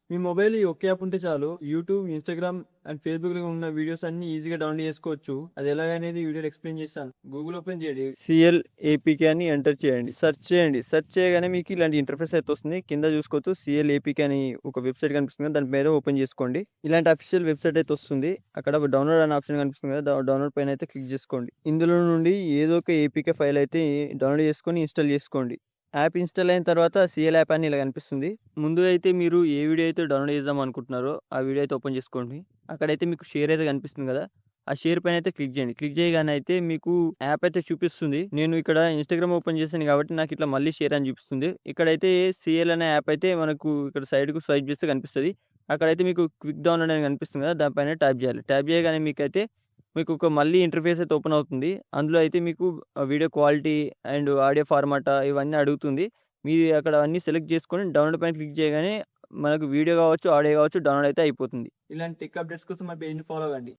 మీ mobile ఈ ఒకే app ఉంటే చాలు. యూట్యూబ్, ఇన్‌స్టాగ్రామ్ అండ్ ఫేస్‌బుక్‌లో ఉన్న వీడియోస్ అన్నీ ఈజీగా డౌన్‌లోడ్ చేసుకోవచ్చు. అది ఎలాగనేది వీడియోలో ఎక్స్‌ప్లెయిన్ చేస్తాను. గూగుల్ ఓపెన్ చేయండి. సీఎల్ఏపీకే అని ఎంటర్ చేయండి. సెర్చ్ చేయండి. సెర్చ్ చేయగానే మీకు ఇలాంటి ఇంటర్ఫేస్ అయితే వస్తుంది. కింద చూసుకోవచ్చు సీఎల్ఏపీకే అని ఒక వెబ్‌సైట్ కనిపిస్తుంది కదా! దాని మీద ఓపెన్ చేసుకోండి. ఇలాంటి అఫీషియల్ వెబ్‌సైట్ అయితే వస్తుంది. అక్కడ డౌన్‌లోడ్ అనే ఆప్షన్ కనిపిస్తుంది కదా! డౌన్‌లోడ్ పైన అయితే క్లిక్ చేసుకోండి. ఇందులో నుండి ఏదో ఒక ఏపీకే ఫైల్ అయితే డౌన్‌లోడ్ చేసుకొని ఇన్‌స్టాల్ చేసుకోండి. యాప్ ఇన్‌స్టాల్ అయిన తర్వాత సీఎల్ యాప్ అని ఇలా కనిపిస్తుంది. ముందు అయితే మీరు ఏ వీడియో అయితే డౌన్‌లోడ్ చేద్దాం అనుకుంటున్నారో, ఆ వీడియో అయితే ఓపెన్ చేసుకోండి. అక్కడైతే మీకు షేర్ అయితే కనిపిస్తుంది కదా! ఆ షేర్ పైన అయితే క్లిక్ చేయండి. క్లిక్ చేయగానే అయితే మీకు యాప్ అయితే చూపిస్తుంది. నేను ఇక్కడ ఇన్‌స్టాగ్రామ్ ఓపెన్ చేశాను కాబట్టి నాకు ఇట్లా మళ్ళీ షేర్ అని చూపిస్తుంది. ఇక్కడైతే సీఎల్ అనే యాప్ అయితే మనకు ఇక్కడ సైడ్‌కు స్వైప్ చేస్తే కనిపిస్తది. అక్కడైతే మీకు క్విక్ డౌన్‌లోడ్ అని కనిపిస్తుంది కదా! దానిపైన ట్యాప్ చేయాలి. ట్యాప్ చేయగానే మీకైతే మీకు ఒక మళ్ళీ ఇంటర్ఫేస్ అయితే ఓపెన్ అవుతుంది. అందులో అయితే మీకు వీడియో క్వాలిటీ అండ్ ఆడియో ఫార్మాటా ఇవన్నీ అడుగుతుంది. మీరు అక్కడ అన్నీ సెలెక్ట్ చేసుకొని డౌన్‌లోడ్ పైన క్లిక్ చేయగానే మనకు వీడియో కావచ్చు, ఆడియో కావచ్చు డౌన్‌లోడ్ అయితే అయిపోతుంది. ఇలాంటి టెక్ అప్డేట్స్ కోసం మా పేజ్‌ని ఫాలో అవ్వండి.